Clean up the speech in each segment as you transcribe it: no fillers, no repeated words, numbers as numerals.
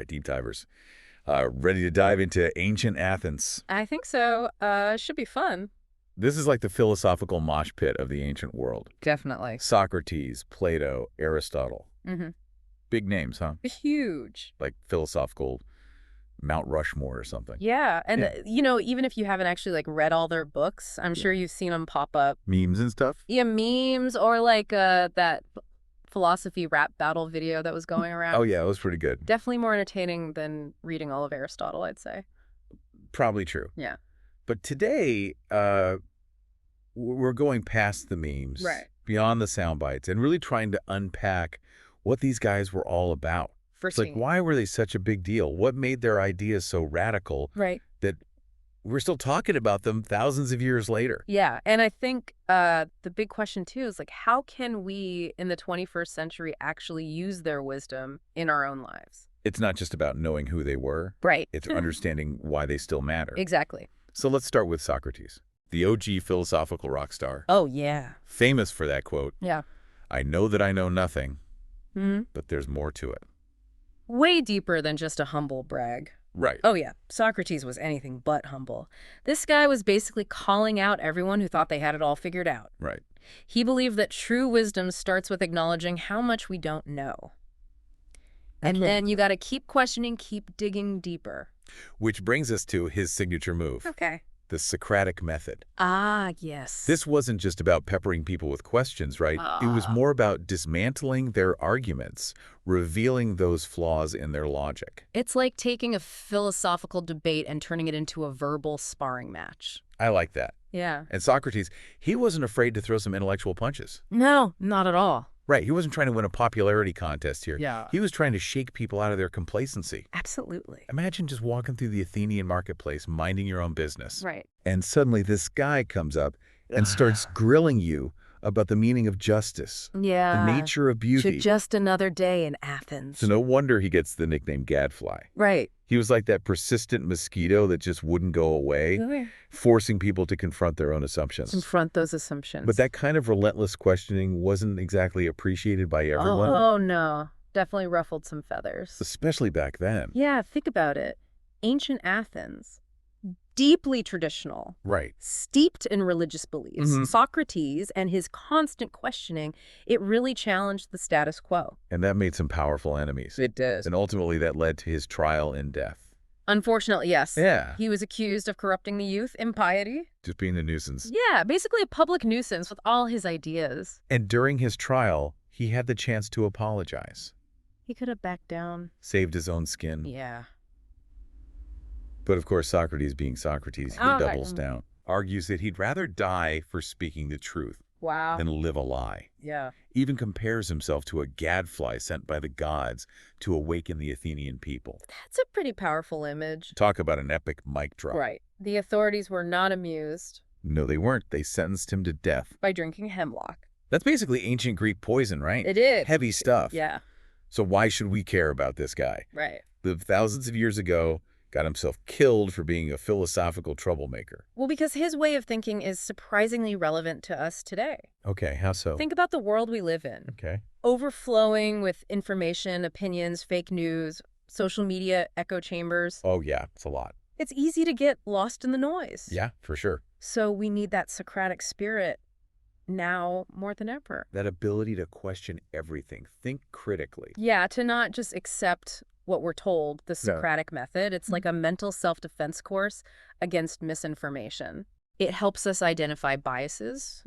right, deep divers. Ready to dive into ancient Athens. I think so. Should be fun. This is like the philosophical mosh pit of the ancient world. Definitely. Socrates, Plato, Aristotle. Mm-hmm. Big names, huh? Huge. Like philosophical Mount Rushmore or something. Yeah. And, even if you haven't actually, read all their books, I'm sure you've seen them pop up. Memes and stuff? Yeah, memes or, that philosophy rap battle video that was going around. Oh, yeah, it was pretty good. Definitely more entertaining than reading all of Aristotle, I'd say. Probably true. Yeah. But today, we're going past the memes, right, beyond the sound bites, and really trying to unpack what these guys were all about. It's like, why were they such a big deal? What made their ideas so radical that we're still talking about them thousands of years later? Yeah, and I think the big question, too, is, how can we, in the 21st century, actually use their wisdom in our own lives? It's not just about knowing who they were. Right. It's understanding why they still matter. Exactly. So let's start with Socrates, the OG philosophical rock star. Oh, yeah. Famous for that quote. Yeah. I know that I know nothing, but there's more to it. Way deeper than just a humble brag. Right. Oh, yeah. Socrates was anything but humble. This guy was basically calling out everyone who thought they had it all figured out. Right. He believed that true wisdom starts with acknowledging how much we don't know. And then you got to keep questioning, keep digging deeper. Which brings us to his signature move. Okay. The Socratic method. Ah, yes. This wasn't just about peppering people with questions, right? It was more about dismantling their arguments, revealing those flaws in their logic. It's like taking a philosophical debate and turning it into a verbal sparring match. I like that. Yeah. And Socrates, he wasn't afraid to throw some intellectual punches. No, not at all. Right. He wasn't trying to win a popularity contest here. Yeah. He was trying to shake people out of their complacency. Absolutely. Imagine just walking through the Athenian marketplace, minding your own business. Right. And suddenly this guy comes up and starts grilling you about the meaning of justice, yeah, the nature of beauty. Just another day in Athens. So no wonder he gets the nickname Gadfly. Right. He was like that persistent mosquito that just wouldn't go away, forcing people to confront their own assumptions. Confront those assumptions. But that kind of relentless questioning wasn't exactly appreciated by everyone. Oh, no. Definitely ruffled some feathers. Especially back then. Yeah, think about it. Ancient Athens. Deeply traditional. Right. Steeped in religious beliefs. Socrates and his constant questioning, it really challenged the status quo. And that made some powerful enemies. It did. And ultimately that led to his trial and death. Unfortunately, yes. Yeah. He was accused of corrupting the youth, impiety. Just being a nuisance. Yeah, basically a public nuisance with all his ideas. And during his trial, he had the chance to apologize. He could have backed down. Saved his own skin. Yeah. But of course, Socrates being Socrates, he doubles down. Argues that he'd rather die for speaking the truth than live a lie. Yeah. Even compares himself to a gadfly sent by the gods to awaken the Athenian people. That's a pretty powerful image. Talk about an epic mic drop. Right. The authorities were not amused. No, they weren't. They sentenced him to death. By drinking hemlock. That's basically ancient Greek poison, right? It is. Heavy stuff. Yeah. So why should we care about this guy? Right. Lived thousands of years ago, got himself killed for being a philosophical troublemaker. Well, because his way of thinking is surprisingly relevant to us today. Okay, how so? Think about the world we live in. Okay. Overflowing with information, opinions, fake news, social media, echo chambers. Oh, yeah, it's a lot. It's easy to get lost in the noise. Yeah, for sure. So we need that Socratic spirit now more than ever. That ability to question everything, think critically. Yeah, to not just accept what we're told, the Socratic method. It's like a mental self-defense course against misinformation. It helps us identify biases,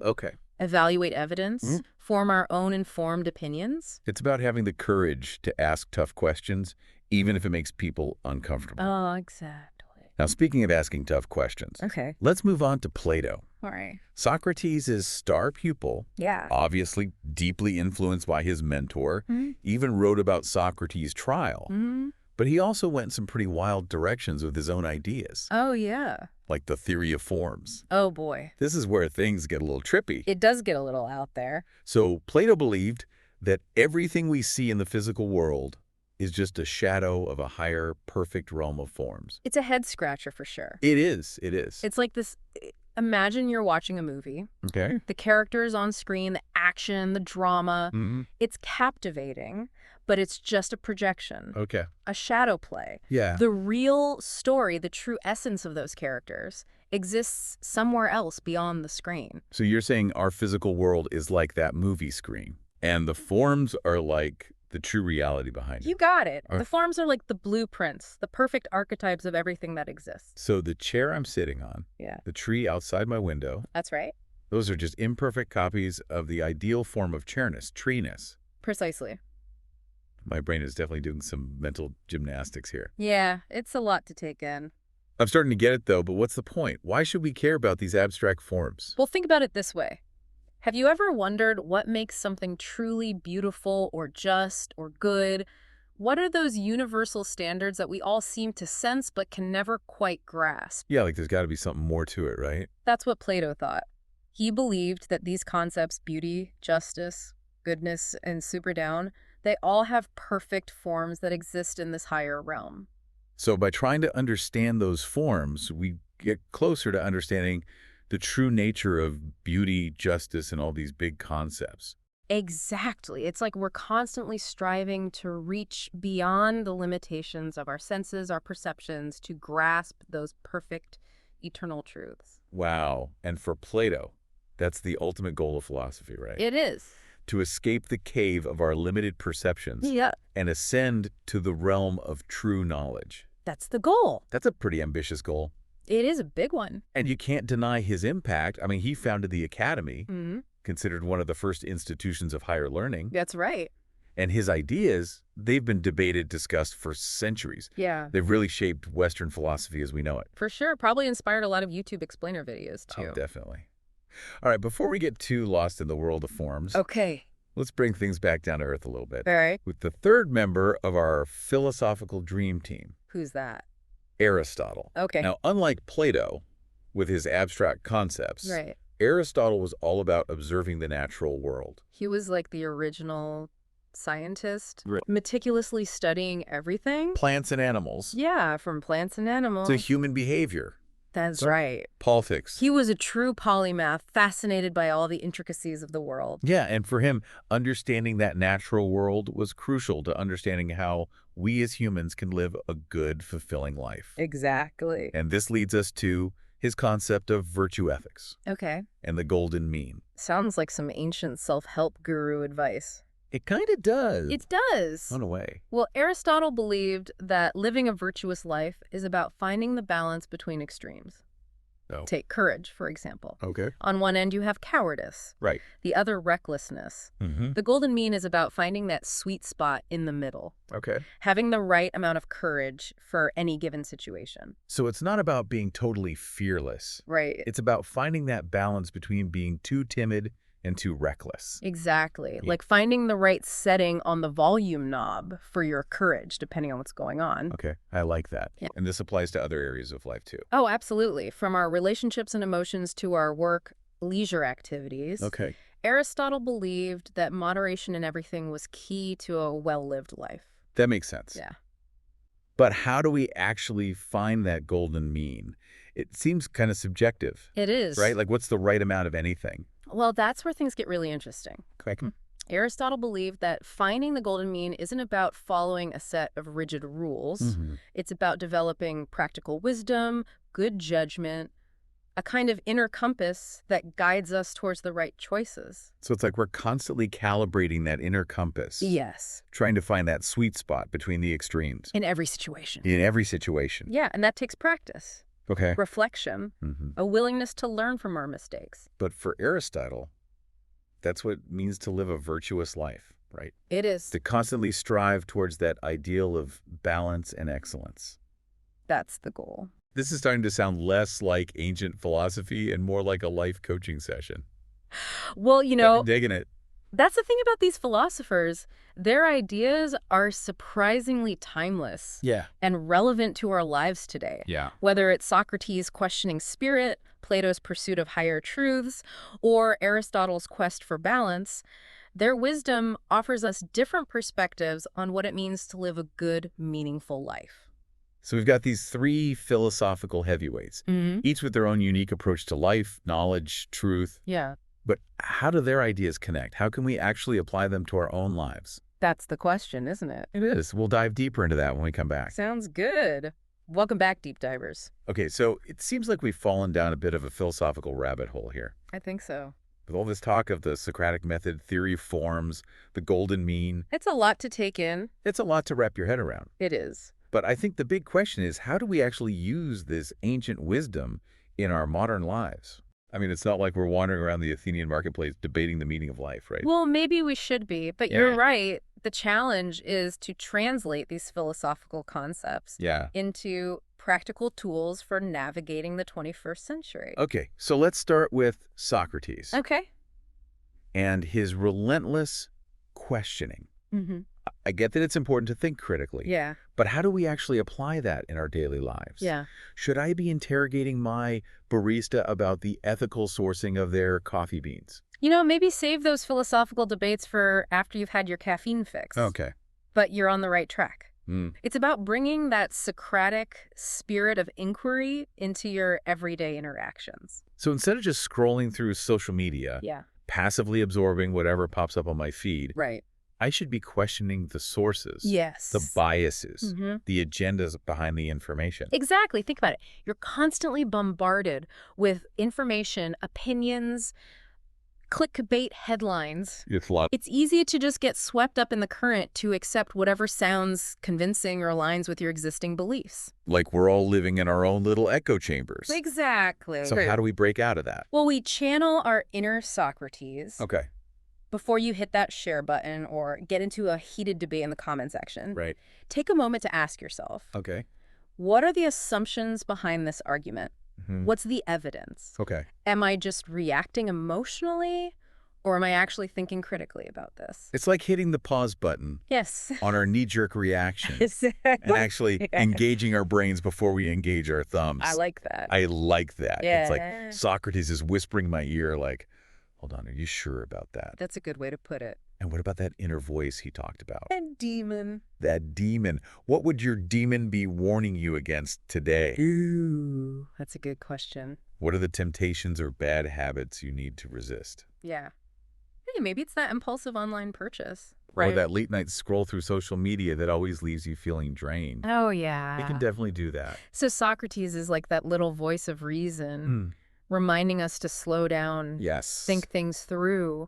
evaluate evidence, form our own informed opinions. It's about having the courage to ask tough questions, even if it makes people uncomfortable. Oh, exactly. Now, speaking of asking tough questions, let's move on to Plato. All right. Socrates' star pupil, obviously deeply influenced by his mentor, even wrote about Socrates' trial. But he also went in some pretty wild directions with his own ideas. Oh, yeah. Like the theory of forms. Oh, boy. This is where things get a little trippy. It does get a little out there. So Plato believed that everything we see in the physical world is just a shadow of a higher, perfect realm of forms. It's a head scratcher for sure. It is. It is. It's like this. Imagine you're watching a movie. Okay. The characters on screen, the action, the drama. It's captivating. but it's just a projection. Okay. A shadow play. Yeah. The real story, the true essence of those characters, exists somewhere else beyond the screen. So you're saying our physical world is like that movie screen, and the forms are like the true reality behind it. You got it. The forms are like the blueprints, the perfect archetypes of everything that exists. So the chair I'm sitting on, the tree outside my window. That's right. Those are just imperfect copies of the ideal form of chairness, treeness. Precisely. My brain is definitely doing some mental gymnastics here. Yeah, it's a lot to take in. I'm starting to get it, though, but what's the point? Why should we care about these abstract forms? Well, think about it this way. Have you ever wondered what makes something truly beautiful or just or good? What are those universal standards that we all seem to sense but can never quite grasp? Yeah, like there's got to be something more to it, right? That's what Plato thought. He believed that these concepts, beauty, justice, goodness, and superdown, they all have perfect forms that exist in this higher realm. So by trying to understand those forms, we get closer to understanding the true nature of beauty, justice, and all these big concepts. Exactly. It's like we're constantly striving to reach beyond the limitations of our senses, our perceptions, to grasp those perfect, eternal truths. Wow. And for Plato, that's the ultimate goal of philosophy, right? It is. To escape the cave of our limited perceptions and ascend to the realm of true knowledge. That's the goal. That's a pretty ambitious goal. It is a big one. And you can't deny his impact. I mean, he founded the academy, considered one of the first institutions of higher learning. That's right. And his ideas, they've been debated, discussed for centuries. Yeah. They've really shaped Western philosophy as we know it. For sure. Probably inspired a lot of YouTube explainer videos, too. Oh, definitely. All right, before we get too lost in the world of forms, let's bring things back down to earth a little bit. All right. With the third member of our philosophical dream team. Who's that? Aristotle. Okay. Now, unlike Plato, with his abstract concepts, Aristotle was all about observing the natural world. He was like the original scientist, meticulously studying everything. Plants and animals. Yeah, from plants and animals. To human behavior. That's right. Politics. He was a true polymath, fascinated by all the intricacies of the world. Yeah, and for him, understanding that natural world was crucial to understanding how we as humans can live a good, fulfilling life. Exactly. And this leads us to his concept of virtue ethics. Okay. And the golden mean. Sounds like some ancient self-help guru advice. It kind of does. It does. In a way. Well, Aristotle believed that living a virtuous life is about finding the balance between extremes. Oh. Take courage, for example. Okay. On one end, you have cowardice. Right. The other, recklessness. The golden mean is about finding that sweet spot in the middle. Okay. Having the right amount of courage for any given situation. So it's not about being totally fearless. Right. It's about finding that balance between being too timid and too reckless. Exactly. Yeah. Like finding the right setting on the volume knob for your courage, depending on what's going on. Okay, I like that. Yeah. And this applies to other areas of life, too. Oh, absolutely. From our relationships and emotions to our work, leisure activities. Okay. Aristotle believed that moderation in everything was key to a well-lived life. That makes sense. Yeah. But how do we actually find that golden mean? It seems kind of subjective. It is. Right? Like, what's the right amount of anything? Well, that's where things get really interesting. Correct. Aristotle believed that finding the golden mean isn't about following a set of rigid rules. It's about developing practical wisdom, good judgment, a kind of inner compass that guides us towards the right choices. So it's like we're constantly calibrating that inner compass. Yes. Trying to find that sweet spot between the extremes. In every situation. In every situation. Yeah, and that takes practice. Okay. Reflection, a willingness to learn from our mistakes. But for Aristotle, that's what it means to live a virtuous life, right? It is. To constantly strive towards that ideal of balance and excellence. That's the goal. This is starting to sound less like ancient philosophy and more like a life coaching session. Well, you know, I'm digging it. That's the thing about these philosophers. Their ideas are surprisingly timeless and relevant to our lives today. Yeah. Whether it's Socrates' questioning spirit, Plato's pursuit of higher truths, or Aristotle's quest for balance, their wisdom offers us different perspectives on what it means to live a good, meaningful life. So we've got these three philosophical heavyweights, each with their own unique approach to life, knowledge, truth. Yeah. But how do their ideas connect? How can we actually apply them to our own lives? That's the question, isn't it? It is. We'll dive deeper into that when we come back. Sounds good. Welcome back, deep divers. Okay, so it seems like we've fallen down a bit of a philosophical rabbit hole here. I think so. With all this talk of the Socratic method, theory of forms, the golden mean. It's a lot to take in. It's a lot to wrap your head around. It is. But I think the big question is, how do we actually use this ancient wisdom in our modern lives? I mean, it's not like we're wandering around the Athenian marketplace debating the meaning of life, right? Well, maybe we should be, but you're right. The challenge is to translate these philosophical concepts into practical tools for navigating the 21st century. Okay, so let's start with Socrates. Okay. And his relentless questioning. Mm-hmm. I get that it's important to think critically. Yeah. But how do we actually apply that in our daily lives? Yeah. Should I be interrogating my barista about the ethical sourcing of their coffee beans? You know, maybe save those philosophical debates for after you've had your caffeine fix. Okay. But you're on the right track. It's about bringing that Socratic spirit of inquiry into your everyday interactions. So instead of just scrolling through social media, passively absorbing whatever pops up on my feed, I should be questioning the sources, the biases, the agendas behind the information. Exactly. Think about it. You're constantly bombarded with information, opinions, clickbait headlines. It's easy to just get swept up in the current to accept whatever sounds convincing or aligns with your existing beliefs. Like we're all living in our own little echo chambers. Exactly. So how do we break out of that? Well, we channel our inner Socrates. Okay. Before you hit that share button or get into a heated debate in the comment section, right, take a moment to ask yourself, okay, what are the assumptions behind this argument? What's the evidence? Okay. Am I just reacting emotionally, or am I actually thinking critically about this? It's like hitting the pause button on our knee-jerk reaction and actually engaging our brains before we engage our thumbs. I like that. I like that. Yeah. It's like Socrates is whispering in my ear like, hold on, are you sure about that? That's a good way to put it. And what about that inner voice he talked about? That demon. That demon. What would your demon be warning you against today? Ooh, that's a good question. What are the temptations or bad habits you need to resist? Yeah. Hey, maybe it's that impulsive online purchase. Right. Or that late night scroll through social media that always leaves you feeling drained. Oh, yeah. It can definitely do that. So Socrates is like that little voice of reason, reminding us to slow down, think things through,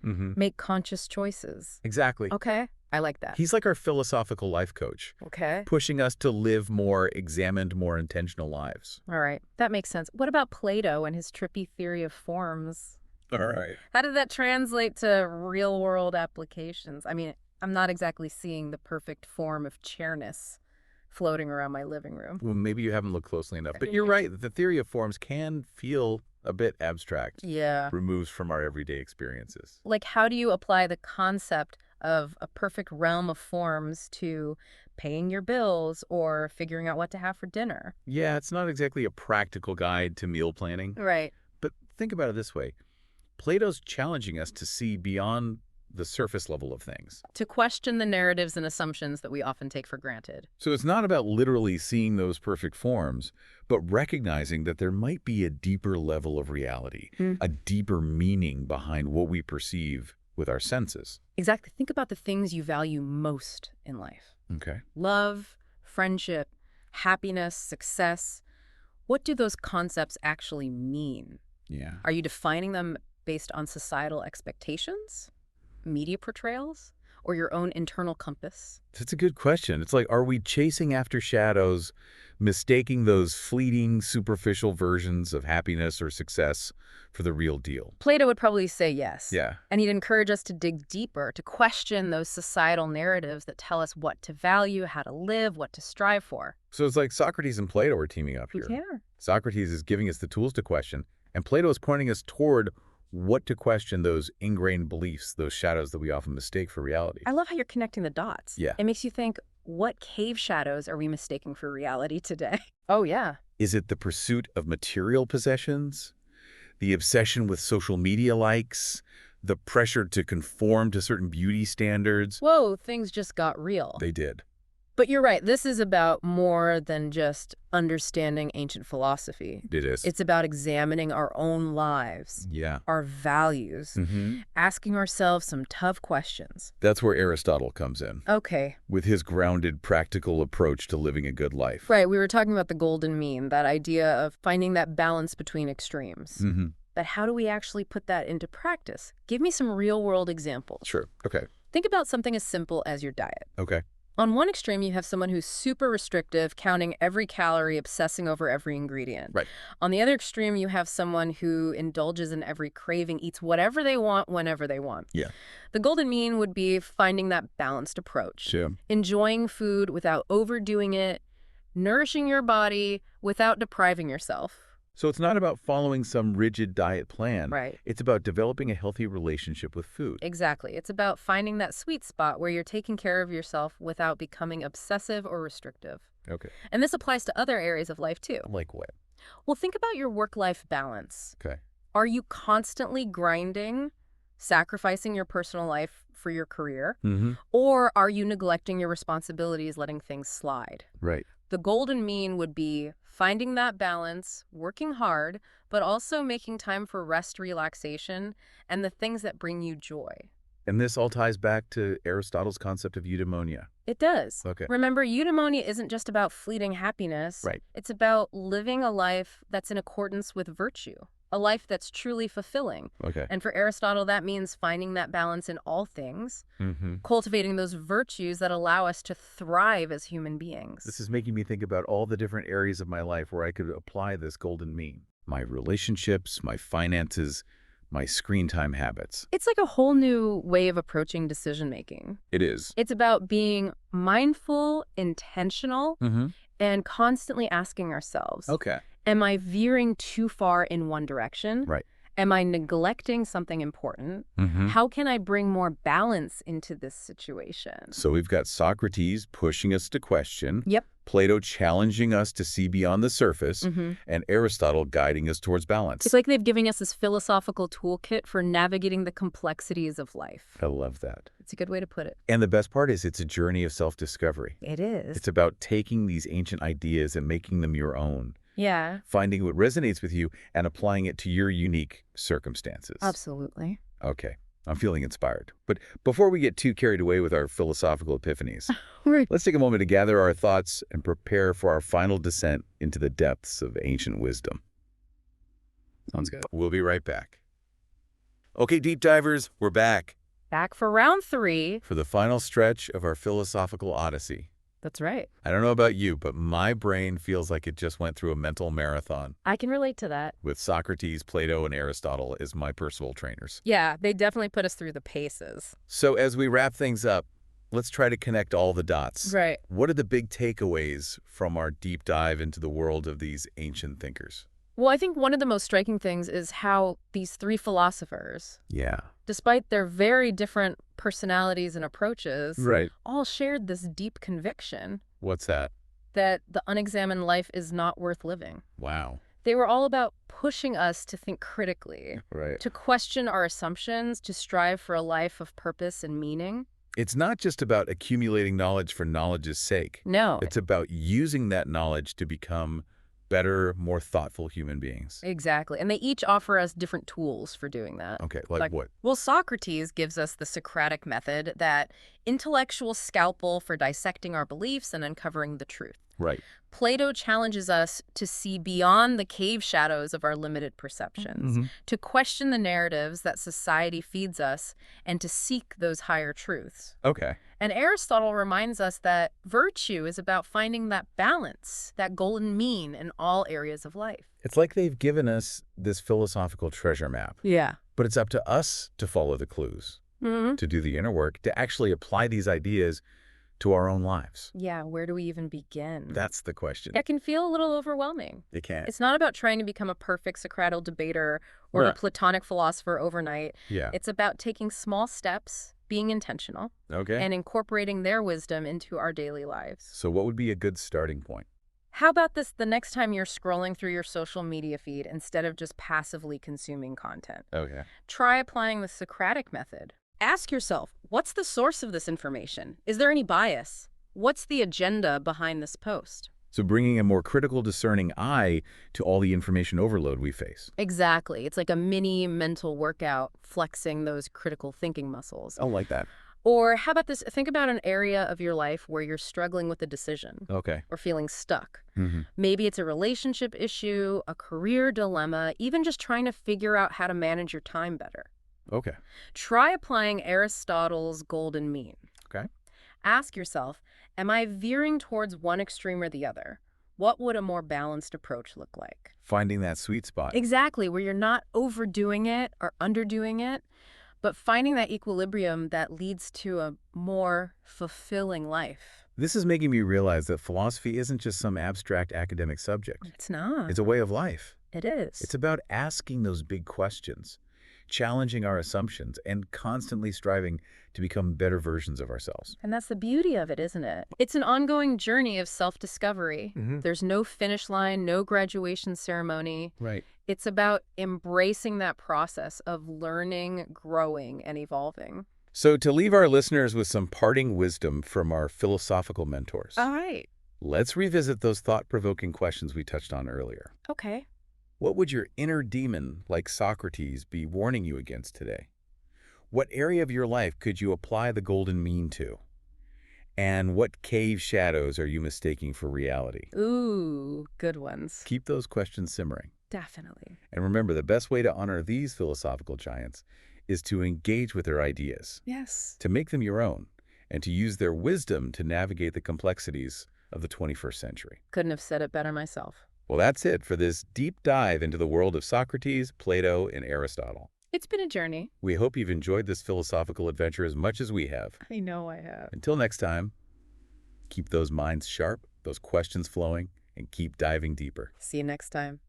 make conscious choices. Exactly. Okay. I like that. He's like our philosophical life coach. Okay. Pushing us to live more examined, more intentional lives. All right. That makes sense. What about Plato and his trippy theory of forms? All right. How did that translate to real-world applications? I mean, I'm not exactly seeing the perfect form of chairness floating around my living room. Well, maybe you haven't looked closely enough. But you're right. The theory of forms can feel a bit abstract. Yeah. Removes from our everyday experiences. Like, how do you apply the concept of a perfect realm of forms to paying your bills or figuring out what to have for dinner? Yeah, it's not exactly a practical guide to meal planning. Right. But think about it this way. Plato's challenging us to see beyond the surface level of things. To question the narratives and assumptions that we often take for granted. So it's not about literally seeing those perfect forms, but recognizing that there might be a deeper level of reality, a deeper meaning behind what we perceive with our senses. Exactly. Think about the things you value most in life. Okay. Love, friendship, happiness, success. What do those concepts actually mean? Yeah. Are you defining them based on societal expectations, media portrayals, or your own internal compass? That's a good question. It's like, are we chasing after shadows, mistaking those fleeting, superficial versions of happiness or success for the real deal? Plato would probably say yes. Yeah. And he'd encourage us to dig deeper, to question those societal narratives that tell us what to value, how to live, what to strive for. So it's like Socrates and Plato are teaming up here. Yeah. Socrates is giving us the tools to question, and Plato is pointing us toward what to question, those ingrained beliefs, those shadows that we often mistake for reality. I love how you're connecting the dots. Yeah. It makes you think, what cave shadows are we mistaking for reality today? Oh, yeah. Is it the pursuit of material possessions? The obsession with social media likes? The pressure to conform to certain beauty standards? Whoa, things just got real. They did. But you're right. This is about more than just understanding ancient philosophy. It is. It's about examining our own lives, our values, asking ourselves some tough questions. That's where Aristotle comes in. Okay. With his grounded, practical approach to living a good life. Right. We were talking about the golden mean, that idea of finding that balance between extremes. But how do we actually put that into practice? Give me some real-world examples. Sure. Okay. Think about something as simple as your diet. Okay. On one extreme, you have someone who's super restrictive, counting every calorie, obsessing over every ingredient. Right. On the other extreme, you have someone who indulges in every craving, eats whatever they want, whenever they want. Yeah. The golden mean would be finding that balanced approach. Yeah. Enjoying food without overdoing it, nourishing your body without depriving yourself. So it's not about following some rigid diet plan. Right. It's about developing a healthy relationship with food. Exactly. It's about finding that sweet spot where you're taking care of yourself without becoming obsessive or restrictive. Okay. And this applies to other areas of life, too. Like what? Well, think about your work-life balance. Okay. Are you constantly grinding, sacrificing your personal life for your career? Or are you neglecting your responsibilities, letting things slide? Right. The golden mean would be finding that balance, working hard, but also making time for rest, relaxation, and the things that bring you joy. And this all ties back to Aristotle's concept of eudaimonia. It does. Okay. Remember, eudaimonia isn't just about fleeting happiness. Right. It's about living a life that's in accordance with virtue, a life that's truly fulfilling. Okay. And for Aristotle, that means finding that balance in all things, cultivating those virtues that allow us to thrive as human beings. This is making me think about all the different areas of my life where I could apply this golden mean. My relationships, my finances, my screen time habits. It's like a whole new way of approaching decision-making. It is. It's about being mindful, intentional, and constantly asking ourselves, Okay. am I veering too far in one direction? Right. Am I neglecting something important? How can I bring more balance into this situation? So we've got Socrates pushing us to question. Yep. Plato challenging us to see beyond the surface, and Aristotle guiding us towards balance. It's like they've given us this philosophical toolkit for navigating the complexities of life. I love that. It's a good way to put it. And the best part is it's a journey of self-discovery. It is. It's about taking these ancient ideas and making them your own. Yeah. Finding what resonates with you and applying it to your unique circumstances. Absolutely. Okay. I'm feeling inspired. But before we get too carried away with our philosophical epiphanies, Right. let's take a moment to gather our thoughts and prepare for our final descent into the depths of ancient wisdom. Sounds good. We'll be right back. Okay, deep divers, we're back Back for round 3. for the final stretch of our philosophical odyssey. That's right. I don't know about you, but my brain feels like it just went through a mental marathon I can relate to that. with Socrates, Plato, and Aristotle as my personal trainers. Yeah, they definitely put us through the paces. So as we wrap things up, let's try to connect all the dots. Right. What are the big takeaways from our deep dive into the world of these ancient thinkers? Well, I think one of the most striking things is how these 3 philosophers, Yeah. despite their very different personalities and approaches, Right. all shared this deep conviction What's that? that the unexamined life is not worth living. Wow. They were all about pushing us to think critically, Right. to question our assumptions, to strive for a life of purpose and meaning. It's not just about accumulating knowledge for knowledge's sake. No. It's about using that knowledge to become better, more thoughtful human beings. Exactly. And they each offer us different tools for doing that. Okay, like what? Well, Socrates gives us the Socratic method, that intellectual scalpel for dissecting our beliefs and uncovering the truth. Right. Plato challenges us to see beyond the cave shadows of our limited perceptions, to question the narratives that society feeds us, and to seek those higher truths. Okay. And Aristotle reminds us that virtue is about finding that balance, that golden mean in all areas of life. It's like they've given us this philosophical treasure map, Yeah. but it's up to us to follow the clues, to do the inner work, to actually apply these ideas to our own lives. Yeah, where do we even begin? That's the question. It can feel a little overwhelming. It can. It's not about trying to become a perfect Socratic debater or a Platonic philosopher overnight. Yeah. It's about taking small steps, being intentional, Okay. and incorporating their wisdom into our daily lives. So what would be a good starting point? How about this the next time you're scrolling through your social media feed instead of just passively consuming content? Okay. Try applying the Socratic method. Ask yourself, what's the source of this information? Is there any bias? What's the agenda behind this post? So bringing a more critical, discerning eye to all the information overload we face. Exactly. It's like a mini mental workout, flexing those critical thinking muscles. I like that. Or how about this? Think about an area of your life where you're struggling with a decision. Okay. Or feeling stuck. Maybe it's a relationship issue, a career dilemma, even just trying to figure out how to manage your time better. Okay. Try applying Aristotle's golden mean. Okay. Ask yourself, am I veering towards one extreme or the other? What would a more balanced approach look like? Finding that sweet spot. Exactly, where you're not overdoing it or underdoing it, but finding that equilibrium that leads to a more fulfilling life. This is making me realize that philosophy isn't just some abstract academic subject. It's not. It's a way of life. It is. It's about asking those big questions, challenging our assumptions, and constantly striving to become better versions of ourselves. And that's the beauty of it, isn't it? It's an ongoing journey of self-discovery. There's no finish line, no graduation ceremony. Right. It's about embracing that process of learning, growing, and evolving. So to leave our listeners with some parting wisdom from our philosophical mentors. All right. Let's revisit those thought-provoking questions we touched on earlier. Okay. What would your inner demon, like Socrates, be warning you against today? What area of your life could you apply the golden mean to? And what cave shadows are you mistaking for reality? Ooh, good ones. Keep those questions simmering. Definitely. And remember, the best way to honor these philosophical giants is to engage with their ideas. Yes. To make them your own, and to use their wisdom to navigate the complexities of the 21st century. Couldn't have said it better myself. Well, that's it for this deep dive into the world of Socrates, Plato, and Aristotle. It's been a journey. We hope you've enjoyed this philosophical adventure as much as we have. I know I have. Until next time, keep those minds sharp, those questions flowing, and keep diving deeper. See you next time.